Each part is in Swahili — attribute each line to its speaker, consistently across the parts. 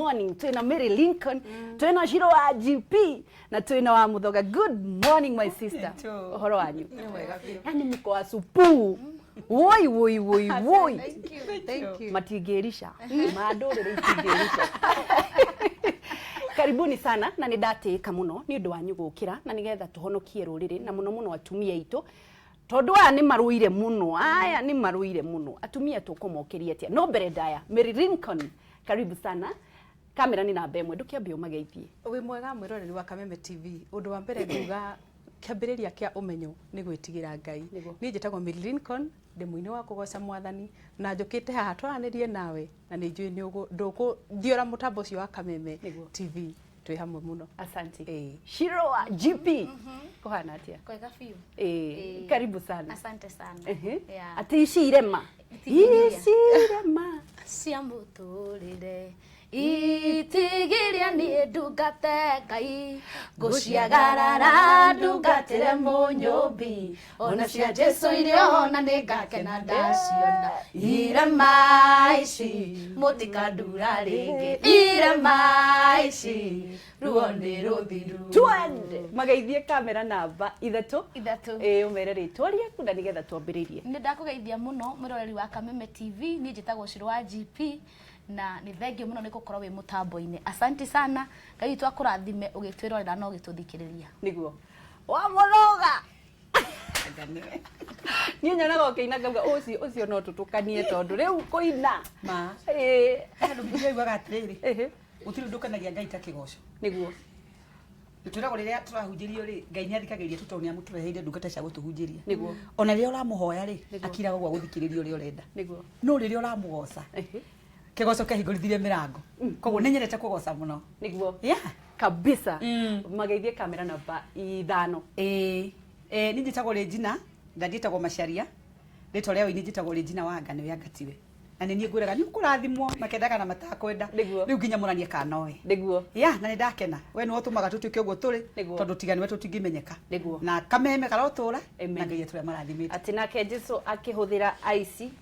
Speaker 1: morning. Twina Mary Lincoln, twina Shiro wa GP, na twina wa Muthoga. Good morning my sister. Uhoro wanyu. Yani mko asupu. Woi woi woi woi.
Speaker 2: Thank you.
Speaker 1: Matingirisha. Madore itingirisha. Karibuni sana na nĩ ndatĩĩka mũno nĩ ũndũ wanyu gũkĩra na nĩgetha tũhonokie rũrĩrĩ na mũno atumia aitũ tondũ aya nĩ marũire mũno atumia tũkũmokeria atia no mbere ndaya Mary Lincoln karibu sana kamera nĩ namba ĩmwe ndũkĩambie ũmageithie
Speaker 2: Wĩ mwega mwĩroreri wa Kameme TV ũndũ wa mbere nguga kĩambĩrĩria kĩa ũmenyo nĩ gwĩtigĩra Ngai niĩ njĩtagwo Mary Lincoln ndĩ mũini wa kũgoca mwathani na njũkĩte haha twaranĩrie nawe na nĩ njũĩ nĩ ndũkũthiora mũtambo ũcio wa Kameme TV twĩ hamwe mũno
Speaker 1: asante Shiro wa GP kuhana atia
Speaker 3: kwega biũ
Speaker 1: karibu sana
Speaker 3: asante sana
Speaker 1: ati ici irema
Speaker 3: cia mũtũrĩre itigiria niĩ ndungate Ngai ngũciagarara ndungatĩre mũnyũmbi ona cia Jesu irio na nĩ ngakena ndaciona irema ici mũtikandura rĩngĩ irema ici ruo nĩ rũthiru
Speaker 1: twende mageithie kamera namba ithatũ ũmere rĩtwa rĩaku na nĩgetha twambĩrĩrie
Speaker 3: nĩ ndakũgeithia mũno mũroreri wa Kameme TV niĩ njĩtagwo Shiro wa GP na nĩ thengio mũno nĩ gũkorwo wĩ mũtambo-inĩ asante sana Ngai witũ akũrathime ũgĩtwĩrorera na ũgĩtũthikĩrĩria
Speaker 1: nĩguo wa Mũthoga niĩ nyonaga ũkĩina ngauga ũcio no tũtũkanie tondũ rĩu kũina
Speaker 4: ma andũ ngĩiguaga atĩrĩrĩ gũtirĩ ndũkanagia Ngai ta kĩgoco
Speaker 1: nĩguo
Speaker 4: twĩragwo rĩrĩa tũrahunjĩrio rĩ Ngai nĩ athikagĩrĩria tondũ nĩ amũtũreheire ndungata cia gũtũhunjĩria
Speaker 1: nĩguo
Speaker 4: ona rĩrĩa ũramũhoya rĩ akiraga gwa gũthikĩrĩria ũrĩa ũrenda
Speaker 1: nĩguo
Speaker 4: no rĩrĩa ũramũgoca kĩgoco kĩahingũrithirie mĩrango koguo nĩ nyendete kũgoca mũno
Speaker 1: nĩguo kabisa mageithie kamera namba ithano
Speaker 4: niĩ njĩtagwo Regina ndandiĩtagwo Macharia rĩtwa rĩa ũini njĩtagwo Regina Wanga nĩ wĩangatiwe na nĩ niĩ ngwĩraga nĩ ũkũrathimwo makendaga na matakwenda rĩu nginya mũranie kanoe
Speaker 1: nĩguo
Speaker 4: na nĩ ndakena we nĩ ũtũmaga tũtuĩke ũguo tũrĩ tondũ tiganiwe tũtingĩmenyeka na Kameme karotũra na Ngai atũrĩa marathimĩte
Speaker 1: atĩ nake Jesũ akĩhũthĩra aici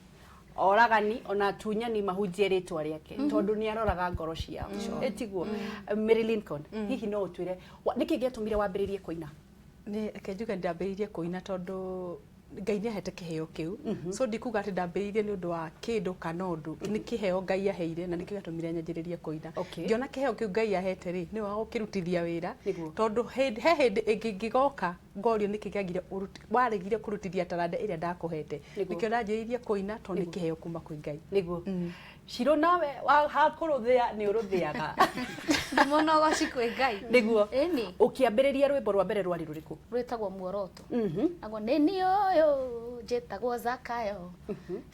Speaker 1: oragani ona tunyani mahunjie rĩtwa rĩake tondũ nĩ aroraga ngoro ciao etiguo Mary Lincoln hihi no ũtwĩre nĩkĩ gĩatũmire wambĩrĩrie kũina
Speaker 2: nĩ kenjuga ndambĩrĩirie kũina tondũ Ngai nĩ ahete kĩheo kĩu so ndikuga atĩ ndambĩrĩirie nĩ ũndũ wa kĩndũ kana ũndũ nĩ kĩheo Ngai aheire na nĩkĩo gĩatũmire nyanjĩrĩrie kũina ngĩona kĩheo kĩu Ngai ahete rĩ nĩ wa gũkĩrutithia wĩra tondũ he hĩndĩ ĩngĩgoka ngorio nĩkĩ kĩagire waregire kũrutithia taranda ĩrĩa ndakũhete nĩkĩo ndanjĩrĩirie kũina tondũ nĩ kĩheo kuma kwĩ Ngai
Speaker 1: nĩguo Shiro nawe hakũrũthĩa nĩ ũrũthĩaga
Speaker 3: mũnogoci kwĩ Ngai
Speaker 1: nĩguo ũkĩambĩrĩria rwĩmbo rwa mbere rwarĩ rũrĩkũ
Speaker 3: rwĩtagwo muoroto naguo nĩ niĩ ũyũ njĩtagwo Zakayo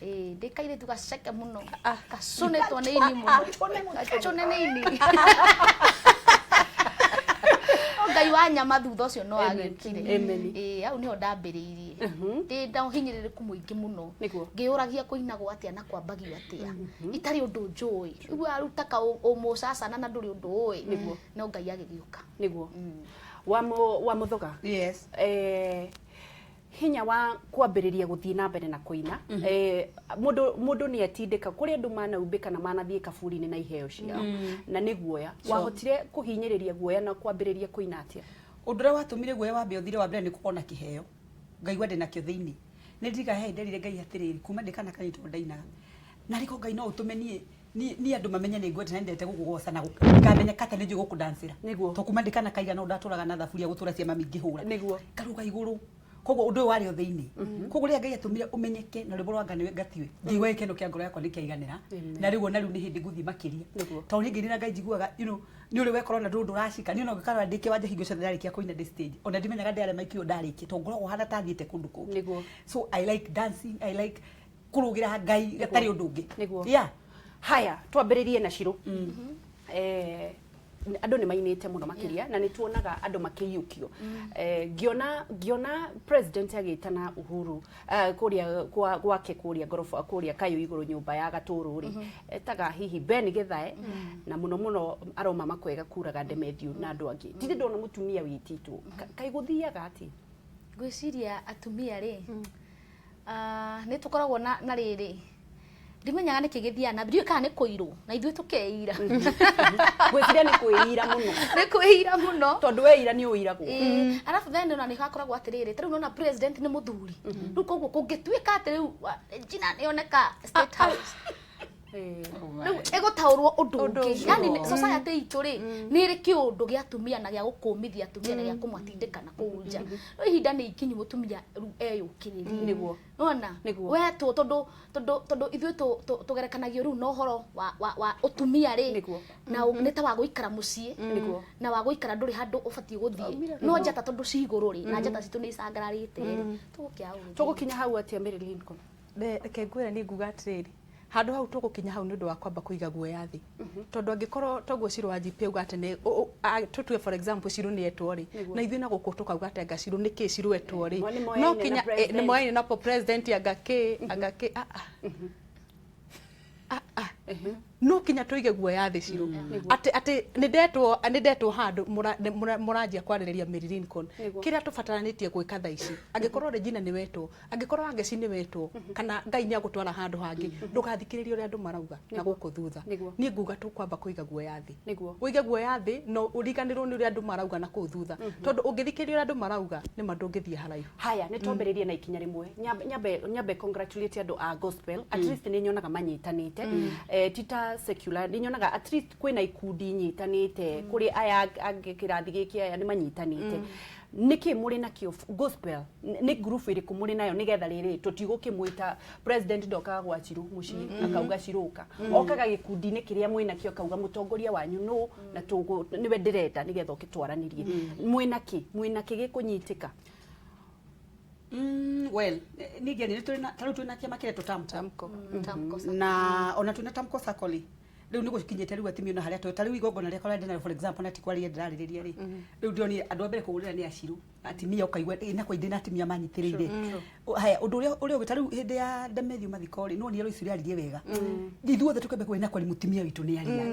Speaker 3: ndĩ kairĩtu gaceke mũno gacũnĩtwo nĩ ini mũno gacũne nĩ ini Ngai wa nyama thutha ũcio no agĩkire hau niho ndambĩrĩirie ndĩ ndahinyĩrĩrĩku mũingĩ mũno ngĩũragia kũinagwo atĩa na kwambagio atĩa itarĩ ũndũ njũĩ rĩu arutaka ũmũcacana na ndũrĩ ũndũ ũĩ no Ngai agĩgĩũka
Speaker 1: nĩguo wa Mũthoga hinya wa kwambĩrĩria gũthiĩ na mbere na kũina mũndũ nĩ atindĩka kũrĩ andũ manaumbĩka na manathiĩ kaburi-inĩ na iheo ciao na nĩ guoya wahotire kũhinyĩrĩria guoya na kwambĩrĩria kũina atĩa
Speaker 4: ũndũ ũrĩa watũmire guoya wambe ũthire wa mbere nĩ kuona kĩheo ngaigua ndĩ nakĩo thĩinĩ nĩ ndiriga nderire Ngai atĩrĩrĩ kuma ndĩ kana kanitwo ndainaga na rĩko Ngai no ũtũme niĩ andũ mamenye nĩ ngwete na ndete gũkũgoca na ngamenyeka atĩ nĩ njũĩ gũkũdancĩra to kuma ndĩ kana kaigana ndatũraga na thaburia gũtũra ciama mingĩhũra karuga igũrũ koguo ũndũ warĩ o thĩinĩ koguo rĩrĩa Ngai atũmire ũmenyeke na rwĩmbo rwa Ngai ngatiwe ngĩigua gĩkeno kĩa ngoro yakwa nĩkĩaiganĩra na rĩu nĩ hĩndĩ ngũthiĩ makĩria tondũ ningĩ na Ngai njiguaga nĩ ũrĩ wekorwo na ndũndũ racika nĩ ona ũngĩkarora ndĩ kĩwanja hingo ciothe ndarĩkia kũina ndĩ stage ona ndimenyaga ndĩ arĩa maikio ndarĩkia tondũ ngoragwo hana ta thiĩte kũndũ kũngĩ so I like dancing I like kũrũgĩra Ngai gatarĩ ũndũ ũngĩ
Speaker 1: haya twambĩrĩrie na Shiro andũ nĩ mainĩte mũno makĩria na nĩ tuonaga andũ makĩiyũkio ngĩona president agĩtana Uhuru kũrĩa gwake kũrĩa ngorofa kũrĩa Kayũ igũrũ nyũmba ya Gatũrũ rĩ etaga hihi Ben Githae na mũno aroma makwega kuraga Demethiu na andũ angĩ ndĩ ndona mũtumia wĩtitwo kaĩ gũthiaga atĩ
Speaker 3: ngwĩciria atumia rĩ nĩ tũkoragwo na rĩrĩ ndimenyaga niki githiana ndiu kana ni kuiru na ithuĩ tukeira
Speaker 1: gwĩciria nĩ kwĩira mũno
Speaker 3: nĩ kwĩira mũno
Speaker 1: tondũ weira nĩ ũiragwo
Speaker 3: arabu then ona nĩ hakoragwo atĩrĩrĩ tarĩu nona president nĩ mũthuri rĩu koguo kũngĩtuĩka atĩ rĩu Gina nĩoneka State House rĩu ĩgũtaũrwo ũndũ ũngĩ yani society itũ rĩ nĩ ĩrĩ kĩũndũ gĩa atumia na gĩa gũkũmithia atumia na gĩa kũmatindĩka na kũu nja rĩu ihinda nĩ ikinyu mũtumia rĩu eyũkĩrĩrie
Speaker 1: nĩguo
Speaker 3: ona wetwo tondũ ithuĩ tũgerekanagio rĩu na ũhoro wa ũtumia rĩ na nĩ ta wa gũikara mũciĩ na wa gũikara ndũrĩ handũ ũbatiĩ gũthiĩ no njata tondũ ci igũrũ rĩ na njata citũ nĩ icangararĩte rĩ
Speaker 1: tũgũkinya hau atĩa Mary Lincoln
Speaker 2: reke ngwĩre nĩ nguga atĩrĩrĩ handå hau tũgũkinya hau nĩ ũndũ wa kwamba kũiga guoya thĩ tondũ angĩkorwo toguo Shirũ wa GP auga atĩ tũtue for example Shirũ nĩ etwo rĩ na ithuĩ na gũkũ tũkauga atĩ anga Shirũ nĩkĩ Shirũ etwo rĩ no kinya nĩ moyaine na president anga kĩ no kinya tuige guoya thĩ Shirũ atĩ nĩ ndetwo handũ mũranjia kwarĩrĩria Mary Lincoln kĩrĩa tũbataranĩtie gwĩka thaa ici angĩkorwo Regina nĩ wetwo angĩkorwo Angeci nĩ wetwo kana Ngai nĩ agũtwara handũ hangĩ ndũgathikĩrĩrie ũrĩa andũ marauga na gũkũ thutha niĩ nguga tũkwamba kũiga guoya thĩ ũige guoya thĩ no ũriganĩrwo nĩ ũrĩa andũ marauga na kũu thutha tondũ ũngĩthikĩrĩria ũrĩa andũ marauga nĩ ma ndũngĩthiĩ haraihu
Speaker 1: haya nĩ twambĩrĩrie na ikinya rĩmwe nyambe congratulate andũ a gospel at least nĩ nyonaga manyitanĩte tita secular nĩ nyonaga at least kwĩna ikundi nyitanĩte kũrĩ aya angĩ kĩrathi gĩkĩ aya nĩ manyitanĩte niki muri nakio gospel ni group iriku muri nayo nigetha riri tutigukimwita president ndoka gwa Shirũ mucii akauga Shiruka okaga gikundi-ini kiria mwina kio akauga mutongoria wanyu no na tugu niwe ndirenda nigetha ukitwaranirie mwina ki gikunyitika
Speaker 4: well nige ni tuna kiama kile tutamko na ona tuna tamko sakoli riu ni gukinyite riu atimio na haria tariu igongona ria korenda for example na tikwari ndiraririria ri riu ndio ni andu ambere kugurira ni Ashirũ atimia ukaigwa na kwa indina atimia manyitiriire haya undu uria ugitariu hindi ya Ndemethio Mathikori no ni ro icu riaririe wega ithuothe tukembe kwena kwa mutimia witu ni aria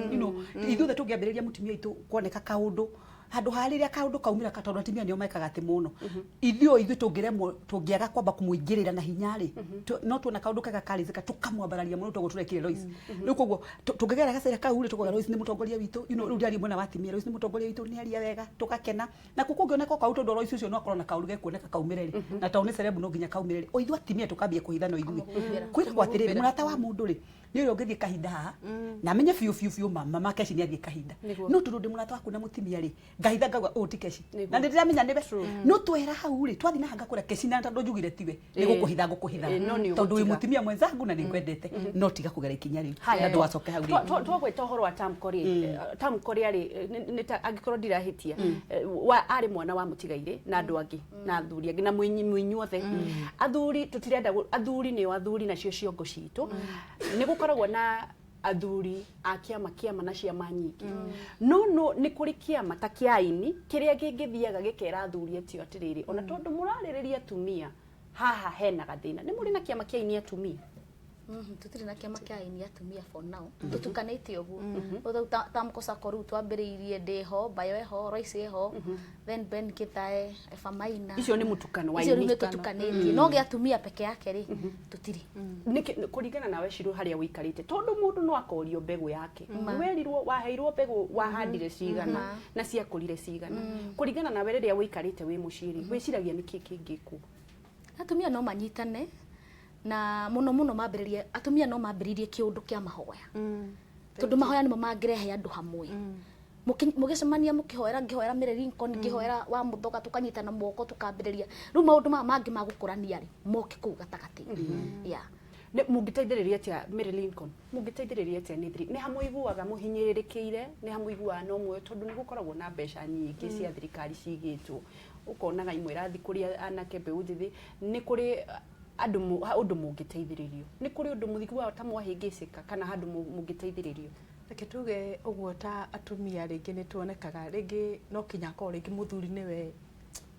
Speaker 4: ithuothe tungiambiriria mutimia witu kuoneka kaundu handu hariria kaundu kaumira katondu atimia nio mekaga ati muno ithuĩ tungiremwo tungiaga kwamba kumuingirira na hinyari no tuona kaundu kaga karizika tukamwambararia muno togo turekire Lois riu koguo tungigera gacere kau ri tukoga Lois ni mutongoria witu riu ndiari mwena wa atimia Lois ni mutongoria witu ni aria wega tukakena na kukungioneka kaundu ndo Lois ucio no akorwo na kaundu gekuoneka kaumireri na tauni cerebu no nginya kaumireri o ithu atimia tukambia kuhithana ithuĩ kwira gwatiriri murata wa mundu ri ni uri ungithie kahinda haha na menye fiu mama makeci ni athie kahinda no tundu ndi murata waku na mutimia ri ngahitha ngauga utikeci na ndiramenya niwe no twera hau ri twathi na hanga kura keci na tondu njugire tiwe ni gukuhitha tondu wi mutimia mwenzangu na ninkwendete no tiga kugera ikinya ri na ndwacoke hau ri
Speaker 1: twagweta uhoro wa tamkori ari angikorwo ndirahitia wa ari mwana wa mutigaire na andu angi na athuri angi na mwinyuothe athuri tutirenda athuri ni athuri nacio ciongo citu ni gukoragwo na athuri a kiama na ciama nyingi no ni kuri kiama ta kiaini kiria gingithiaga gikera athuri atio atiriri ona tondu muraririria atumia haha hena gathina ni muri na kiama kiaini atumia
Speaker 3: tutiri na kiama kiaini atumia for now tutukanite uguo tamko sakoru twambiriirie ndeho bayo eho Royce eho then Ben Githae Efamaina
Speaker 1: icio ni mutukano wa
Speaker 3: icio ni tutukanite no gi atumia peke yake ri tutiri
Speaker 1: kuringana nawe Shirũ haria wikarite tondu mundu no akorio mbegu yake werirwo waheirwo mbegu wahandire cigana na ciakurire cigana kuringana nawe riria wikarite wi muciri wiciragia niki kingiku
Speaker 3: atumia no manyitane na muno mambiririe atumia no mambiririe kiundu kia mahoya tondu mahoya nimo mangirehe andu hamwe mugicemania mukihoera ngihoera Mary Lincoln ngihoera wa muthoga tukanyitana moko tukambiriria riu maundu mangi magukurania ri moke kuu gatagati
Speaker 1: ne mungiteithiriria atia Mary Lincoln mungiteithiriria atia ni hamwe iguaga muhinyiririkiire ni hamwe iguaga no mwe tondu ni gukoragwo na mbeca nyingi cia thirikari cigitwo ukonaga imwe rathi kuria anake mbeũ njithi ni kuri undu mungiteithiririo ni kuri undu muthigwa ta mwahingicika kana handu mungiteithiririo
Speaker 2: reke tuge uguo ta atumia ringi ni tuonekaga ringi no kinya ko ringi muthuri niwe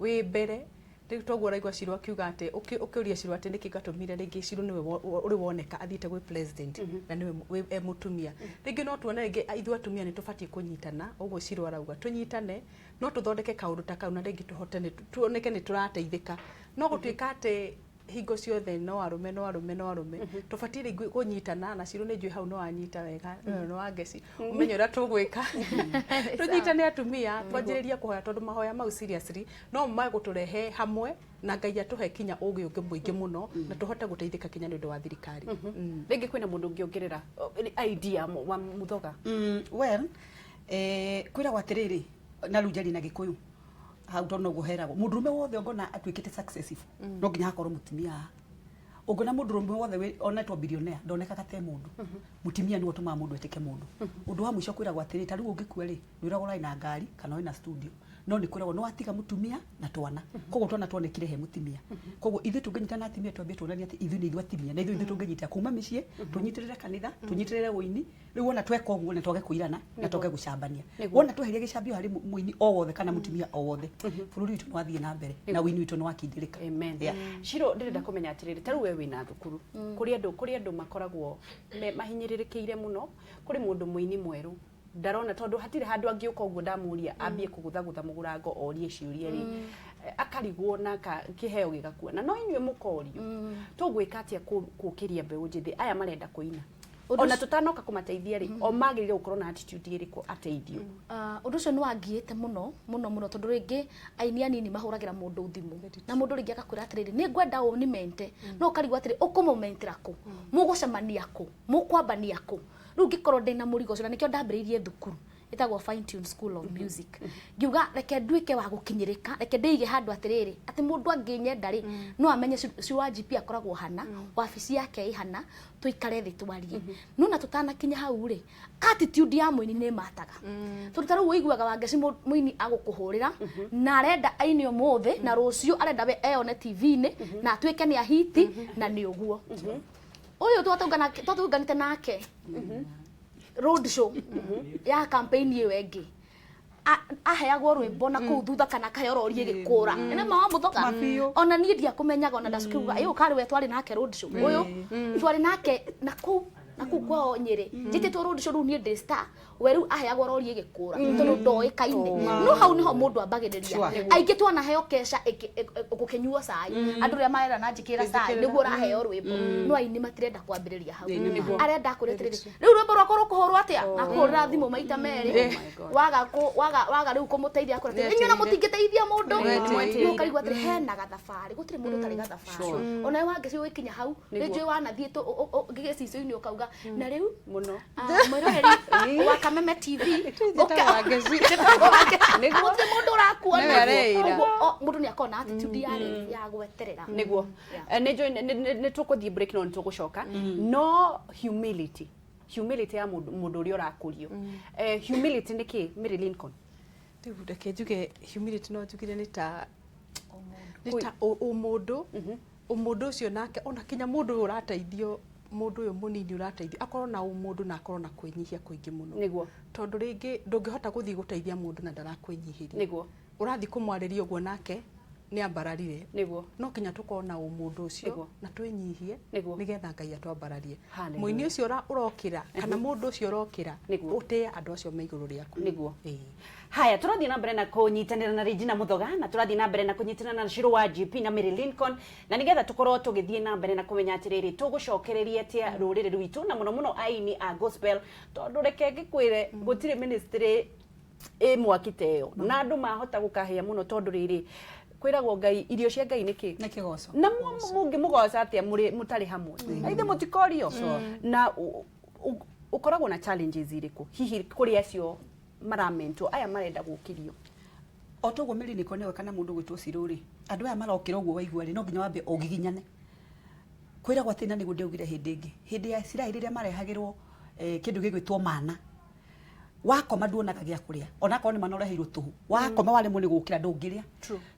Speaker 2: wi mbere riu toguo raigwa Shirũ akiuga ati ukiuria Shirũ ati niki gatumire ringi Shirũ niwe uri woneka athiite gwi president na niwe mutumia ringi no tuone ringi ithu atumia ni tubatie kunyitana uguo Shirũ arauga tunyitane no tuthondeke kaundu ta kau na ringi tuhote tuoneke ni turateithika no gutuika ati hingo ciothe no arume tubatiĩ kunyitana na Shiro nĩ njũĩ hau no anyita wega no wangeci umenye ũrĩa tũgwĩka tũnyitane atumia twanjĩrĩrie kũhoya tondũ mahoya mau seriously no magũtũrehe hamwe na Ngai atũhe kinya ũgĩ ũngĩ mũingĩ mũno na tũhote gũteithĩka kinya nĩ ũndũ wa thirikari.
Speaker 1: Rĩngĩ kwĩna mũndũ ũngĩ ongerera idea wa Muthoga?
Speaker 4: Well, kwĩragwo atĩrĩrĩ na rĩu njari na Gĩkũyũ hau tondũ guheragwo mũndũrũme wothe ngona atuĩkĩte successful no nginya hakorwo mũtumia ungona mũndũrũme wothe onetwo billionaire ndonekaga te mũndũ mũtumia nĩwe ũtũmaga mũndũ etĩke mũndũ. Ũndũ wa mũico kwĩragwo atĩrĩrĩ ta rĩu ũngĩkua rĩ ndwĩragwo ũrĩ na ngari kana ũrĩ na studio no nĩ kwĩragwo no atiga mũtumia na twana koguo twana tuonekire he mũtumia koguo ithuĩ tũngĩnyitana atumia twambie tuonanie atĩ ithuĩ nĩ ithuĩ atumia na ithuĩ tũngĩnyita kuma mĩciĩ tũnyitĩrĩre kanitha tũnyitĩrĩre ũini rĩu wona tweka ũguo nĩ twage kũirana na twage gũcambania wona tweheria gĩcambio harĩ mũini o wothe kana mũtumia o wothe bũrũri witũ no athiĩ na mbere na ũini witũ no akindĩrĩka.
Speaker 1: Amen. Shiro ndĩrenda kũmenya atĩrĩrĩ ta rĩu we wĩna thukuru kũrĩ andũ makoragwo mahinyĩrĩrĩkĩire mũno kũrĩ mũndũ mũini mwerũ ndarona tondu hatire handu angĩũka ũguo ndamuria ambie kũgũthagũtha mũgũrango orie ciũria rĩ akarigwo na kĩheo gĩgakuona no inyuĩ mũkorio tũgwĩka atĩa kũkĩria mbeũ njĩthĩ aya marenda kũina ona tutanoka kũmateithia rĩ o magĩrĩire gũkorwo na attitude ĩrĩkũ ateithio.
Speaker 3: Ũndũ ũcio nĩ wangiĩte mũno tondũ rĩngĩ aini anini mahũragĩra mũndũ thimũ na mũndũ rĩngĩ akakwĩra atĩrĩrĩ nĩ ngwenda ũnimente no ũkarigwo atĩrĩ ũkũmũmentera kũ mũgũcemania kũ mũkwambania kũ rĩu ngĩkorwo ndĩna mũrigo ũcio na nĩkĩo ndambĩrĩirie thukuru ĩtagwo Fine Tune School of Music ngiuga reke nduĩke wa gũkinyĩrĩka reke ndĩige handũ atĩrĩrĩ atĩ mũndũ angĩnyenda rĩ no amenye Shiro GP akoragwo hana wabici yake ĩhana tuikare thĩ twarie no na tũtanakinya hau rĩ attitude ya mũini nĩ mataga tondũ ta rĩu ũiguaga wangeci mũini agũkũhũrĩra na arenda aini ũmũthĩ na rũciũ arenda we eyone TV-inĩ na atuĩke nĩ ahiti na nĩ ũguo ũyũ twatũnganĩte nake road show ya campaign ĩyo ĩngĩ aheagwo rwĩmbo na kũu thutha kana kaheo rorie gĩkũra nĩ mawa Muthoga ona niĩ ndiakũmenyaga ona ndacukiuga ĩyo karĩ we twarĩ nake road show ũyũ twarĩ nake na kũu kwao Nyĩrĩ njĩtĩtwo road show rĩu niĩ ndĩ star we rĩu aheagwo rorie gĩkũra tondũ ndoĩkaine no hau nĩho mũndũ ambagĩrĩria aingĩ twanaheo kesha gũkĩnyuo cai andũ rĩa marera na njĩkĩra cai nĩguo raheo rwĩmbo no aini matirenda kwambĩrĩria hau arenda kũrĩa atĩrĩrĩ rĩu rwĩmbo rwakwa rũkũhũrwo atĩa na kũhũrĩra thimũ maita merĩ waga rĩu kũmũteithia akora atĩrĩ inyuĩ na mũtingĩteithia mũndũ ũkarigwo atĩrĩ hena gathabarĩ gũtirĩ mũndũ ũtarĩ gathabarĩ ona wangeci ũgĩkinya hau nĩnjũĩ wanathiĩ gĩgĩcicio-inĩ ũkauga na rĩu mũno mwĩroheri wa Kameme TV nĩguo mũndũ ũrakuona mũndũ nĩ akona attitude ya gweterera
Speaker 1: nĩguo nĩ tũkũthiĩ break no nĩ tũgũcoka no humility ya mũndũ ũrĩa ũrakũrio humility nĩ kĩ Mary Lincoln?
Speaker 2: Rĩu reke njuge humility no njugire nĩ ta ũmũndũ ũcio nake ona kinya mũndũ ũyũ ũrateithio mũndũ ũyũ mũnini ũrateithio akorwo na ũmũndũ na akorwo na kwĩnyihia kũingĩ mũno
Speaker 1: nĩguo
Speaker 2: tondũ rĩngĩ ndũngĩhota gũthiĩ gũteithia mũndũ na ndarakwĩnyihĩria
Speaker 1: nĩguo ũrathiĩ
Speaker 2: kũmwarĩria ũguo nake nĩ ambararire
Speaker 1: nĩguo
Speaker 2: no kinya tũkorwo na ũmũndũ ũcio na twĩnyihie nĩgetha Ngai atwambararie mũini ũcio ũrokĩra kana mũndũ ũcio ũrokĩra ũtĩe andũ acio me igũrũ rĩaku
Speaker 1: nĩguo. Haya tũrathiĩ na mbere na kũnyitanĩra na Regina Muthoga na tũrathiĩ na mbere na kũnyitanĩra na Shiro wa GP na Mary Lincoln na nĩgetha tũkorwo tũgĩthiĩ na mbere na kũmenya atĩrĩrĩ tũgũcokereria atĩa rũrĩrĩ rwitũ na mũno aini a gospel tondũ reke ngĩkwĩre gũtirĩ ministry mwakiteo na andũ mahota gũkahĩa mũno tondũ rĩrĩ kwĩragwo Ngai irio cia Ngai nĩkĩ
Speaker 4: nĩ kĩgoco
Speaker 1: na mũngĩmũgoca atĩa mũtarĩ hamwe aithe mũtikorio na ũkoragwo na challenges irĩkũ hihi kũrĩ acio maramento aya marenda gũkĩrio
Speaker 4: o toguo Mary Lincoln nĩwe kana mũndũ gwĩtwo Shiro rĩ andũ aya marokĩra ũguo waigua rĩ no nginya wambe ũgiginyane kwĩragwo atĩ na nĩguo ndaugire hĩndĩ ya Isiraeli rĩrĩa marehagĩrwo kĩndũ gĩgwĩtwo mana wakoma nduonaga gĩa kũrĩa onakorwo nĩ manoreheirwo tũhu wakoma waremwo nĩ gũkĩra ndũngĩrĩa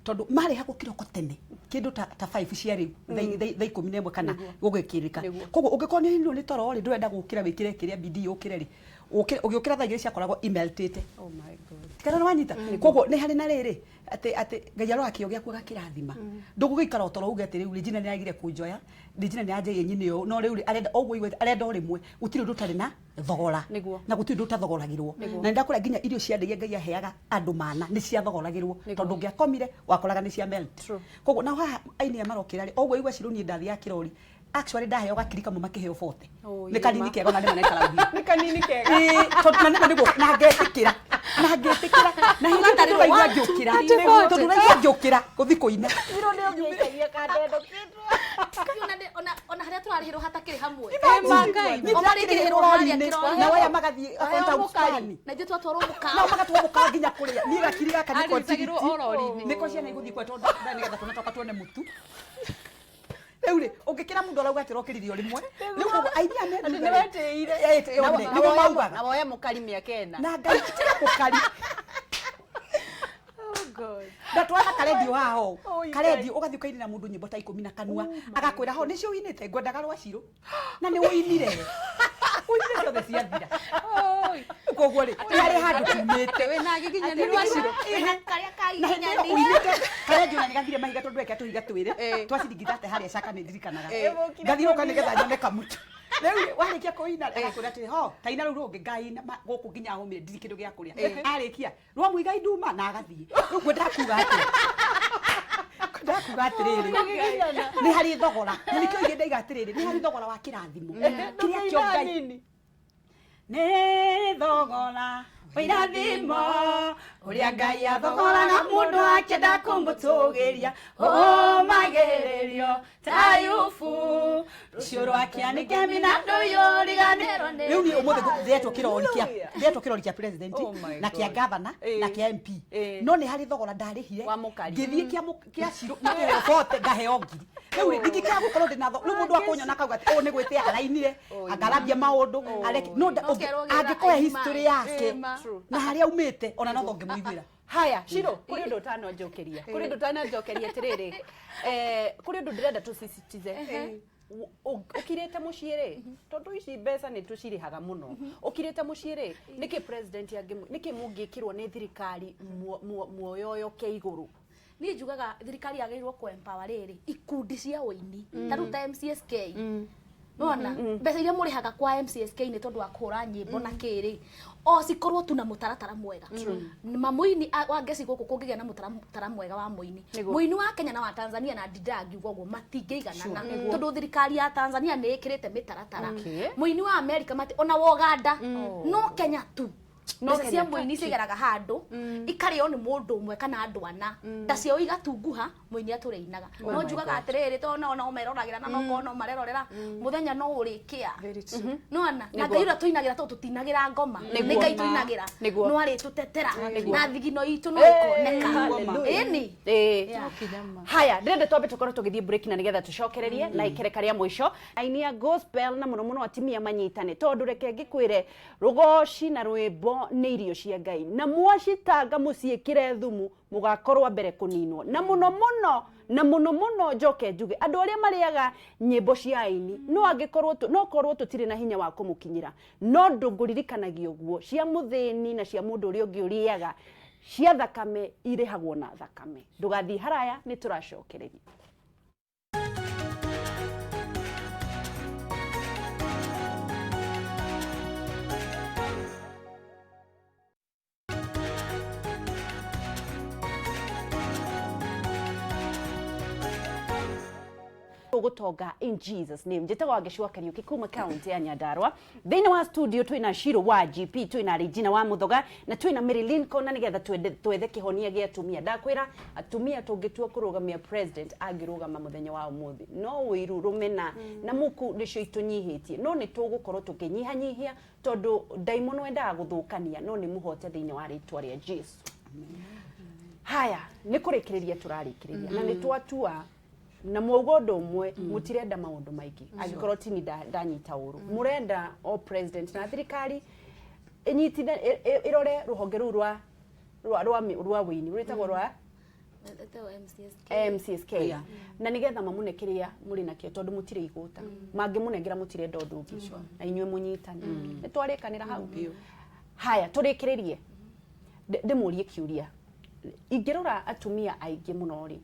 Speaker 4: tondũ marehagwo kĩroko tene kĩndũ ta 5 cia rĩu thaa 11 kana gũgĩkĩrĩka koguo ũngĩkorwo nĩ hĩndĩ nĩ toro rĩ ndũrenda gũkĩra wĩkĩre kĩrĩa bidii ũkĩre rĩ ugiukira thaa igiri ciakoragwo imeltite.
Speaker 1: Oh my god.
Speaker 4: Kana no wanyita koguo ni hari na riri ati Ngai arora kio giaku gakirathima ndugugikara utoro uge ati riu Regina ni agire kunjoya Regina ni anje yenyini yo no riu arenda ogwo igwe arenda rimwe gutiri ndu tari na thogora na gutiri ndu tathogoragirwo na ndakora nginya irio cia ndege Ngai aheaga andu mana ni cia thogoragirwo tondu ngiakomire wakoraga ni cia melt koguo na haha aini amarokira ri ogwo igwe ciru ni ndathi ya kirori actually ndaheo gakirika mu makiheo 40 ni kanini kega na ndema naikara uthi
Speaker 1: ni kanini kega
Speaker 4: tondu na ndego na ngetikira na hinya tari waigua njukira tondu waigua njukira guthi kuina
Speaker 1: iro ni ongeikagia kandendo kindu
Speaker 3: ona haria turarihirwo hatakiri hamwe
Speaker 4: makai
Speaker 3: omarikirwo haria kirori
Speaker 4: na waya magathi akonta uskani
Speaker 3: na ithu twatwarwo mukawa
Speaker 4: na magatwo mukawa nginya kuria ni gakiri gaka niko
Speaker 2: aritagirwo orori-ini
Speaker 4: niko ciana iguthi kwa tondu nigetha tunatoka tuone mutu Eure, ukikira mundu arauga ati rokiririo rimwe. Riu koguo aini ane
Speaker 1: ni weteire.
Speaker 4: Nigo mauga.
Speaker 1: Na woya mukari miakena.
Speaker 4: Na Ngai tira mukari.
Speaker 1: Oh god.
Speaker 4: Ndatwara karedio haho. Karedio ugathi ukaini na mundu nyimbo ta 10 na kanua. Agakwira ho nicio winite ngwendaga rwaciro. Na ni uinire. Uinire ciothe ciathira. Oi. Koguo ri, ari handu tumite.
Speaker 2: We na giginya ni rwaciro.
Speaker 3: karia kainya ndi.
Speaker 4: Uinite. Karedio na nigathire mahiga tondu eke tuhiga twire. Twacirigithate haria caka ni ndirikanaga. Ngathiruka nigetha nyone kamutu. Riu warikia kuina agakwira ati ho taina riu rungi Ngai guku nginya humire ndiri kindu gia kuria arikia rwa muigai nduma na agathie riu ndakuga ati ndakuga atiriri ni hari thogora ni kio ige ndaiga atiriri ni hari thogora wa kirathimo kiria kio Ngai ni thogora Wairathimo uria Ngai athogora na mundu akenda kumutugiria magererio tayufu rucio rwakia ni kemi na nduyo riganiro ni riu ni umuthi thietwo kirori kia president na kia governor na kia MP no ni hari thogora ndarihire ngithie kia ciro na fote ngaheo ngiri riu ndingikira gukorwo ndina riu mundu akunyona kauga ati ni gwite arainire agarabia maundu areke no angikoya history yake na haria umite ona no thonge muiguira
Speaker 1: haya Shiro kuri ndu tano njokeria kuri ndu tano njokeria tiriri kuri ndu ndirenda tucicitize ukirete muciiri tondu ici mbeca ni tucirihaga muno ukirete muciiri niki president yangi niki mungikirwo ni thirikari muoyoyo ke iguru
Speaker 3: ni njugaga thirikari yagirwo ku empower riri ikundi cia uini taruta MCSK Nona mbeca iria murihaga kwa MCSK ni tondu wa kuhura nyimbo na kiri o cikorwo tuna mutaratara mwega mamuini wa ngeci guku kungigia na mutaratara mwega wa muini muini wa Kenya na wa Tanzania na Didangi uguo matingeiganana tondu thirikari ya Tanzania ni ikirite mitaratara muini wa America mati ona wa Uganda no Kenya tu no cia muini cigeraga handu ikario ni mundu umwe kana andu ana ndacio igatunguha muini atureinaga no njugaga atiriri to ona umeroragira na no kono marerorera muthenya no urikia no ana na Ngai ura tuinagira to tutinagira ngoma ni Ngai tuinagira no ari tutetera na thigino itu no ikoneka eni
Speaker 1: haya ndende twambe tukorwo tugithie break na nigetha tucokererie na ikereka ria mwisho ainia gospel na muno atimia manyitane tondu reke ngikwire rugoci na rwimbo ni irio cia Ngai na mwacitanga muciikire thumu mugakorwa mbere kuninwo na muno njoke njuge andu aria mariaga nyimbo cia aini no angikorwo tutire na hinya wa kumukinyira no ndunguririkanagia uguo cia muthini na cia mundu uria ungi uriaga cia thakame irihagwo na thakame ndugathi haraya ni turacokereria gutonga in Jesus name njetaga wageshwa Kariuki kuma county ya Nyandarua thini wa studio twina Shiro wa GP twina Regina wa Muthoga na twina Mary Lincoln na nigetha twethe kihonia gia atumia ndakwira atumia tungitua kurugamia president agirugama muthenya wa umuthi no wiru rumena na muku nicio itunyihitie no ni tugukorwo tukinyihanyihia tondu daimono wendaga guthukania no ni muhote thini wa ritwa ria Jesu haya ni kurikiriria turarikiriria na ni twatua na mwogodo umwe mutirenda maundu maiki agikorwo tini ndanyita uru murenda o president na thirikari inyitithe irore ruhonge rwa wini rwitagwo rwa MCSK na nigetha mamune kiria muri nakio tondu mutire iguta mangimunengera mutire ndondu ngi na inywe munyitani ni twarikanira hau haya turikiririe ndimurie kiuria ingirora atumia aingi muno ri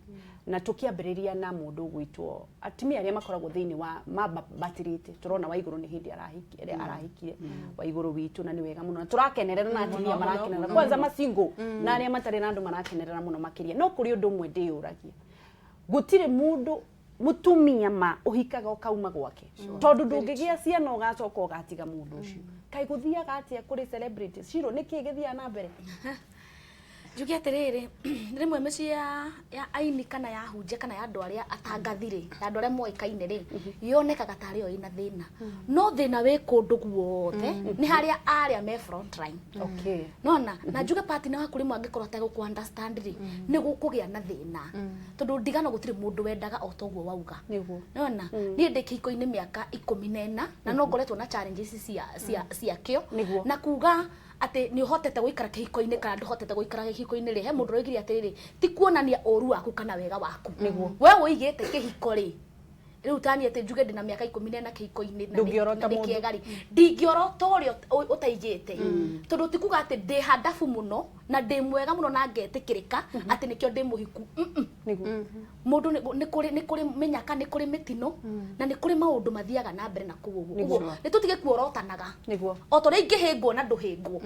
Speaker 1: na tukiambiriria na mundu gwitwo atumia aria makoragwo thiini wa mabatirite turona wa iguru ni hindi arahikie wa iguru witu na ni wega muno na turakenerera na atumia marakenerera kwanza masingo na aria matari na andu marakenerera muno makiria no kuri undu mwe ndiyuragia gutire mundu mutumia ma uhikaga ukauma gwake tondu ndungigia ciana ugacoka ugatiga mundu ucio kai guthiaga atia kuri celebrities ciro niki githia na mbere
Speaker 3: Jugi atiriri rimwe meci ya aini kana ya hunje kana ya andu aria atangathire andu aria moikaine ri yonekaga tari o ina thina no thina we kundu guothe ni haria aria me front line nona na Jugi partner waku rimwe angikorwo ta guku understand ri ni gukugia na thina tondu ndigano gutire mundu wendaga o toguo wauga nona ni ndi kihiko-ini miaka 14 na no ngoretwo na challenges cia kio na kuga ate ni uhotete guikara kihiko-ini kana nduhotete guikara kihiko-ini ri he mundu roigire atiriri ti kuonania oru waku kana wega waku we uigite kihiko ri riu tani ate Juge ndina miaka 14 kihiko-ini na nikiega ri ndingiorota urio utaigite tondu tikuga ati ndi handafu muno na ndi mwega muno na ngetikirika ati nikio ndi muhiku mundu ni kuri menyaka ni kuri mitino na ni kuri maundu mathiaga na mbere na kuguo ni tutige kuorotanaga o tore ingihingwo na nduhingwo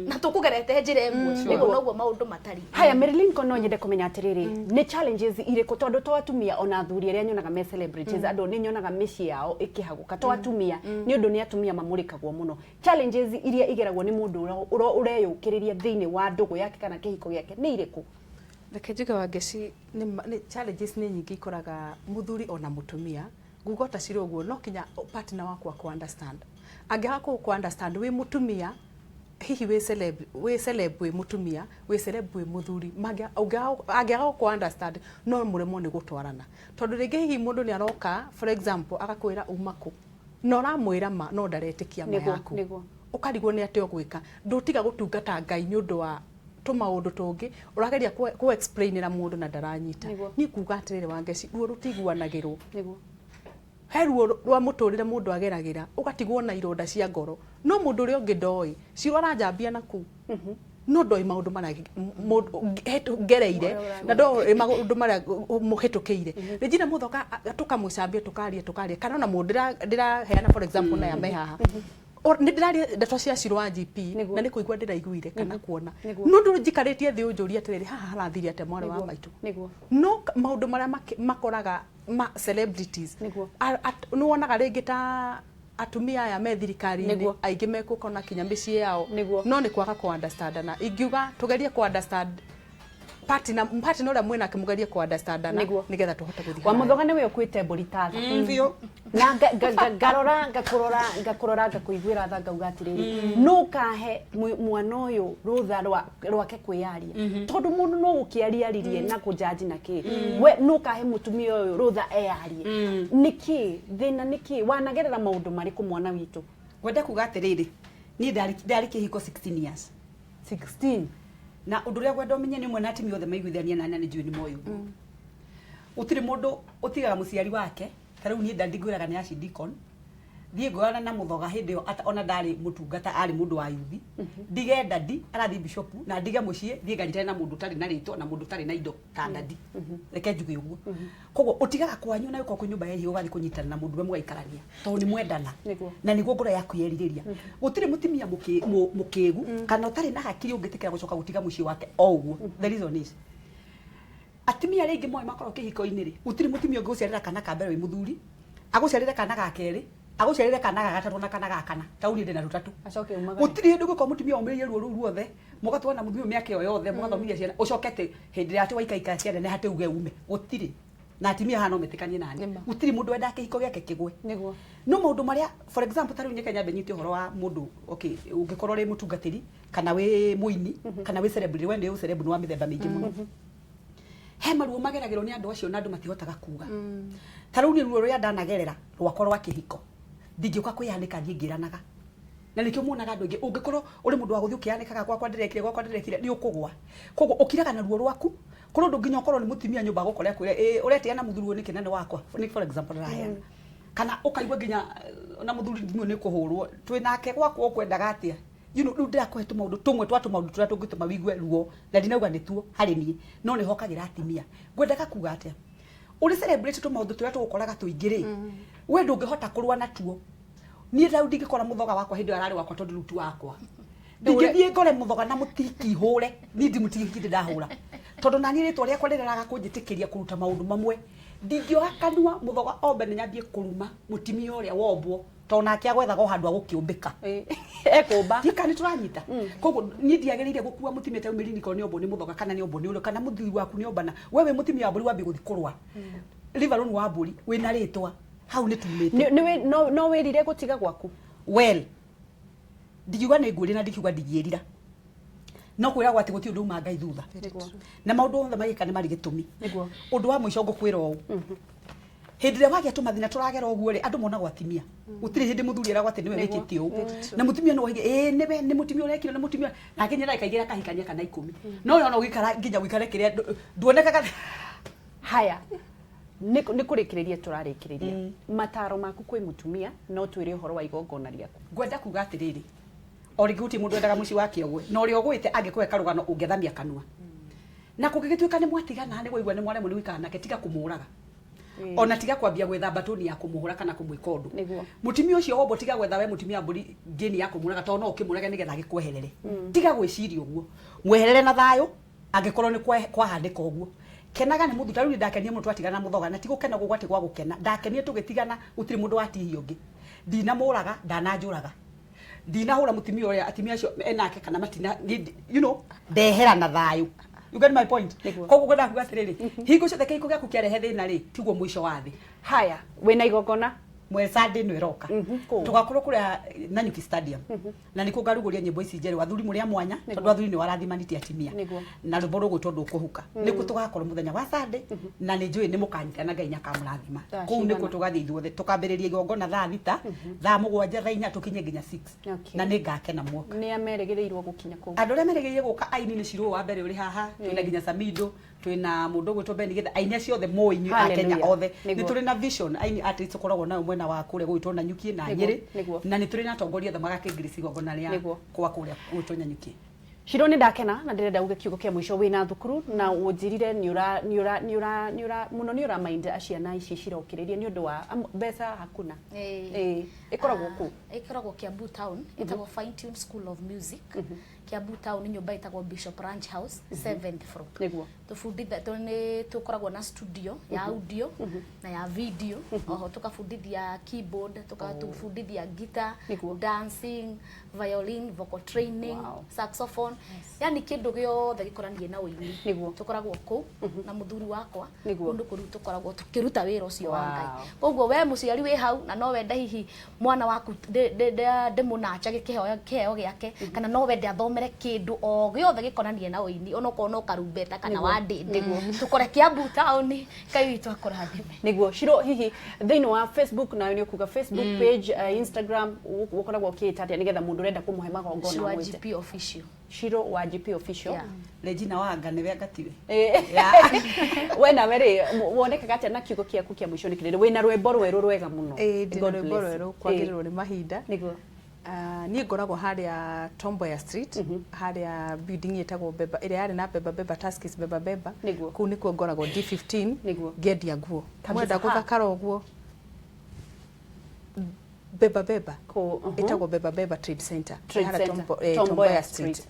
Speaker 3: na tukugerete njira emwe niguo noguo maundu matari
Speaker 1: haya Marilyn kono nyende kumenya atiriri ni challenges iriko tondu to atumia ona athuri aria nyonaga me celebrities andu ni nyonaga mici yao ikihaguka to atumia ni undu ni atumia mamurikagwo muno challenges iria igeragwo ni mundu ureyukiriria thiini wa ndugu yake kana kihiko yake ni iriku
Speaker 2: reke Njuge wa Ngeci ni challenges ni nyingi ikoraga muthuri ona mutumia gugota ciro guo no kinya partner wakwa ku understand angiha ku understand we mutumia hihi we celeb we mutumia we celeb we muthuri angiha ku understand no muremo ni gutwarana tondu ringi hihi mundu ni aroka for example agakwira umaku no ramwira ma no ndaretikia ma yaku ukarigwo ni ate ogwika ndutiga gutungata Ngai ni undu wa maundu tungi urageria ku explainira mundu na daranyita ni kuga atirire wa Ngeci ruo rutiguanagirwo heruo rwa muturire mundu ageragira ugatigwo na ironda cia ngoro no mundu uri ungi ndoi ci aranjambia naku no ndoi maundu mara gereire na ndo maundu mara muhitukiire rijina muthoka tukamucambia tukaria kana na mundu ndiraheana for example na ya mehaha ni ndirari ndeto cia cirwa GP na ni kuigwa ndiraiguire kana kuona no ndu njikaritie thi unjuria atiriri haha harathiri ate mwari wa maitu no maundu maria makoraga celebrities ni wonaga ringi ta atumia aya me thirikari-ini aingi mekukona kinya micii yao no ni kwaga ku understand na ingiuga tugerie ku understand partner uria mwena kimugerie ku understand na nigetha tuhote guthia
Speaker 1: wa muthoga ni we ukwite mburithatha
Speaker 4: mbio
Speaker 1: na ngarora ngakurora ngakuiguira tha ngauga atiriri no kahe mwana uyu rutha rwake kwiaria tondu mundu no gukiariaririe na kujaji na ki we no kahe mutumia uyu rutha earie niki thina niki wanagerera maundu mariku mwana witu
Speaker 4: gwenda kuga atiriri ni ndari kihiko 16 years
Speaker 1: 16
Speaker 4: na undu ria gwenda umenye ni mwana atimia othe maiguithania na nani njui ni moyo utire mundu utigaga muciari wake tariu ni ndigwiraga ni aci Deacon thie ngorana na muthoga hindi yo ona ndari mutungata ari mundu wa yuthi ndige ndadi arathi bishop na ndige mucie thie nganyitana na mundu tari na rito na mundu tari na indo ta ndadi reke njuge uguo koguo utigaga kwanyu na yuko ku nyumba ya hiyo gathi kunyitana na mundu we mugaikarania to ni mwendana na niguo ngoro yaku yeririria gutire mutimia mukigu kana utari na hakiri ungitikira gucoka gutiga mucie wake o uguo the reason is atimia ringi moyo makoro kihiko-ini ri utiri mutimia unguciarira kana ka mbere wi muthuri aguciarire kana ga keri aguciarire kana ga gatatu na kana ga kana tauni ndina rutatu
Speaker 1: acoke umaga
Speaker 4: utiri hindu guko mutimia umiririe ruo ruothe mugatwana muthuri miaka yo yothe mugathomithia ciana ucokete hindi ria ati waikaika ciana ne hate uge ume utiri na atimia hano metikanie nani utiri mundu wenda kihiko giake kigwe
Speaker 1: niguo
Speaker 4: no maundu maria for example tari unye Kenya benyite horo wa mundu okay ungikorwo ri mutungatiri kana wi muini kana wi celebrity wende u celebrity wa mithemba mingi muno he maruo mageragirwo ni andu acio na andu matihotaga kuga tariu ni ruo ria ndanagerera rwakwa rwa kihiko ndingiuka kwiyanika ngiranaga na nikio muonaga andu ingi ungikorwo uri mundu wa guthi ukiyanikaga gwakwa ndirekire ni ukugwa koguo ukiraga na ruo rwaku Koro ndunginya ukorwo ni mutimia nyumba gukore kwire uretia muthuri ni kinene wakwa ni for example raya kana ukaigwa nginya na muthuri ndimwe ni kuhurwo twinake gwakwa ukwendaga atia riu ndirakohetwo maundu tumwe twatu maundu turia tungituma wigue ruo na ndinauga ni tuo hari nie no ni hokagira atimia ngwendaga kuga atia uri celebrate tu maundu turia tugukoraga tuingiri we ndungihota kurua na tuo nie rau ndingikora muthoga wakwa hindi arari wakwa tondu rutu wakwa ndingithie ngore muthoga na mutiki hure ni ndimutiki ndahura tondu nani ritwa riakwa riraraga kunjitikiria kuruta maundu mamwe ndingioha kanua muthoga ombe ni nyambie kuruma mutimia uria wombwo tona akia gwethaga handu agukiumbika
Speaker 1: ekumba
Speaker 4: tika ni turanyita koguo ni ndiagirire gukua mutimia ta umirini ko ni ombo ni muthoga kana ni ombo ni ule kana muthiri waku ni ombana wewe mutimia wa mburi wambi guthikurwa riveroni wa mburi wina ritwa hau ni tumite
Speaker 1: no wirire gutiga gwaku
Speaker 4: well ndigiuga ni ngwiri na ndikiuga ndigierira no kwira gwati guti undu uma ngai thutha na maundu othe magika ni mari gitumi undu wa mwisho ngukwira u hindi ria wagia tumathina turagera uguo ri andu mona gwatimia gutiri hindi muthuri era gwati niwe wikiti u na mutimia no wige niwe ni mutimia urekire na mutimia na nginya ikaigira kahikania kana 10 no no gikara nginya wikare kiria duonekaga
Speaker 1: haya ni kurikiriria turarikiriria mataro maku kwi mutumia no twire uhoro wa igongona riaku
Speaker 4: ngwenda kuga atiriri ori guti mundu endaga muci wake ogwe no ri ogwite angikwe karugano ungethamia kanua na kugigituika ni mwatigana ni gwaigwa ni mwaremo ni wikana nake tiga kumuraga ona tiga kwambia gwetha batoni ya kumuhura kana kumwika undu mutimia ucio wombo tiga gwetha we mutimia mburi ngeni ya kumuraga to no ukimuraga nigetha gikweherere tiga gwiciria uguo mweherere na thayo angikorwo ni kwahandika uguo kenaga ni muthu taruri ndakenia mundu atigana muthoga na tigukena gugwati gwa gukena ndakenia tugitigana utiri mundu atihi ungi ndina muraga ndananjuraga ndina hura mutimia uria atimia acio enake kana matina you know ndehera na thayo. You get my point? Koguo gwenda kuga atiriri hingo ciothe kiiko giaku kiarehe thina ri tiguo mwisho wa thi.
Speaker 1: Haya wina igongona
Speaker 4: mwe Sunday no iroka tugakorwo kuria Nanyuki Stadium na niko ngaruguria nyimbo ici njeri wathuri muri amwanya tondu wathuri ni warathimanite atimia na rubo rugo tondu kuhuka niko tugakorwo muthenya wa Sunday na ni njui ni mukanyitana Ngai nyakamurathima kuu niko tugathie ithuothe tukambiriria igongona thaa thita thaa mugwanja thaa inya tukinye nginya 6 na ni ngakena mwoka
Speaker 1: ni ameregereirwo gukinya kuu
Speaker 4: andu aria meregeire guka aini ni ciru wa mbere uri haha twina nginya Samido twina mundu gwitwo Beni getha aini acio othe moinyu a Kenya othe ni turi na vision aini artists tukoragwo nayo mwena wa kure gwitwo Nanyuki na Nyeri na ni turi na tongoria tha magakingirisi igongona ria kwa kure gwitwo Nanyuki.
Speaker 1: Shiro ni ndakena na ndirenda uge kiugo kia mwisho wina thukuru na unjirire ni ura muno ni ura mind aciana ici cirokiririe ni undu wa mbeca hakuna ikoragwo ku
Speaker 3: ikoragwo Kiambu Town itagwo Fine Tune School of Music Kiambu Town nyumba itagwo Bishop Ranch House 7th floor niguo tufunditha tone tukoragwo na studio ya audio na ya video oho tukafundithia keyboard tukatufundithia guitar dancing violin vocal training saxophone yani kindu giothe gikoranie na uini tukoragwo ku na muthuri wakwa kundu kuru tukoragwo tukiruta wira ucio wa Ngai koguo we muciari wi hau na no wenda hihi mwana waku de munacha gikiheo giake kana no wenda athomere kindu o giothe gikonanie na uini onoko no karumbeta kana wa ndindi tukore Kiambu Town kai witu akurathime
Speaker 1: niguo Shiro hihi thiini wa Facebook na ni ukuga Facebook page Instagram ukoragwo kiitatia nigetha mundu renda kumuhe magongona
Speaker 3: Shiro GP official
Speaker 1: Shiro wa GP official
Speaker 4: Regina Wanga niwe agatiwe
Speaker 1: wena mere wonekaga atia na kiugo kiaku kia mwisho nikirire wina rwembo rweru rwega muno
Speaker 2: ndino rwembo rweru kwagirirwo ni mahinda niguo ni ngoragwo haria Tomboya Street haria building itagwo Beba ire yari na Beba Tuskys Beba kuu nikuo ngoragwo D15 ngendia nguo mwenda guthakara uguo Beba itagwo Beba Trade Center Tomboya Street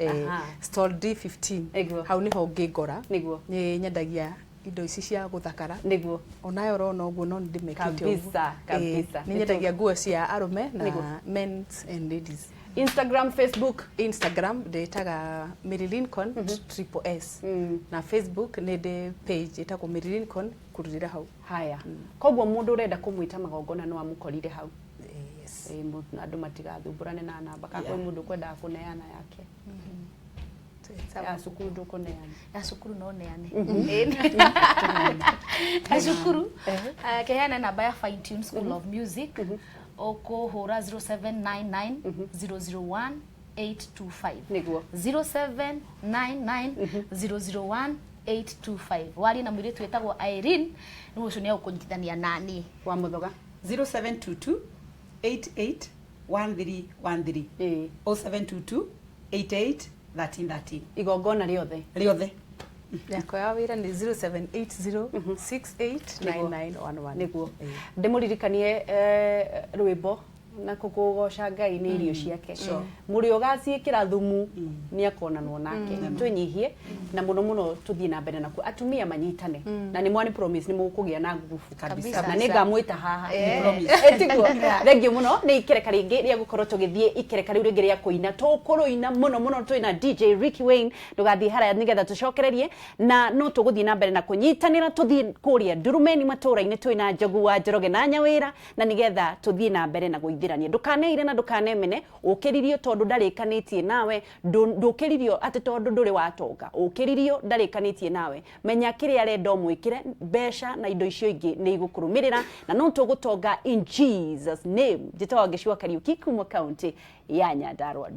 Speaker 2: stall D15 hau niho ngingora ni nyendagia indo ici cia guthakara niguo onayo rona uguo no ndimekite uguo kabisa ni nyendagia nguo cia arume na men's and ladies. Instagram ndetaga Mary Lincoln SSS na Facebook ni de page itagwo Mary Lincoln kururira hau
Speaker 1: haya koguo mundu urenda kumwita magongona no amukorire hau andu matigathumburane na namba kana mundu kwenda kuneana yake ya sukuru ndukoneana
Speaker 3: ya sukuru no neane ya sukuru keana namba ya Fine Tune School of Music okuhura 0799 001 825 niguo 0799 001 825 wari na mwiritu wetagwo Irene ni ucio ni ukunyitithania nani
Speaker 1: wa muthoga
Speaker 4: 0722 881313 0722 881313
Speaker 1: igongona riothe
Speaker 2: yakwa ya wira ni 0780689911
Speaker 1: niguo ndimuririkanie rwimbo na kukugoca Ngai ni irio ciake muri ugaciikira thumu ni akonanwo nake twinyihie na muno tuthie na mbere naku atumia manyitane na ni mwani promise ni mukugia na nguvu kabisa na ningamwita haha etiguo thengio muno ni ikereka ringi ria gukorwo tugithie ikereka riu ringi ria kuina tukuruina muno twina DJ Ricky Wayne ndugathie haraya nigetha tucokererie na no tuguthie na mbere na kunyitanira tuthie kuria ndurumeni matura-ini twina Njogu wa Njoroge na Nyawira na nigetha tuthie na mbere na guithirania ndukaneire na ndukanemene ukiririo tondu ndarikanitie nawe ndukiririo ati tondu nduri watonga ukiririo ndarikanitie nawe menya kiri arenda mwikire besha na indo icio ingi ni igukurumirira na no tugutonga in Jesus name jitawa Gicua Kariuki kuma county ya Nyandarua.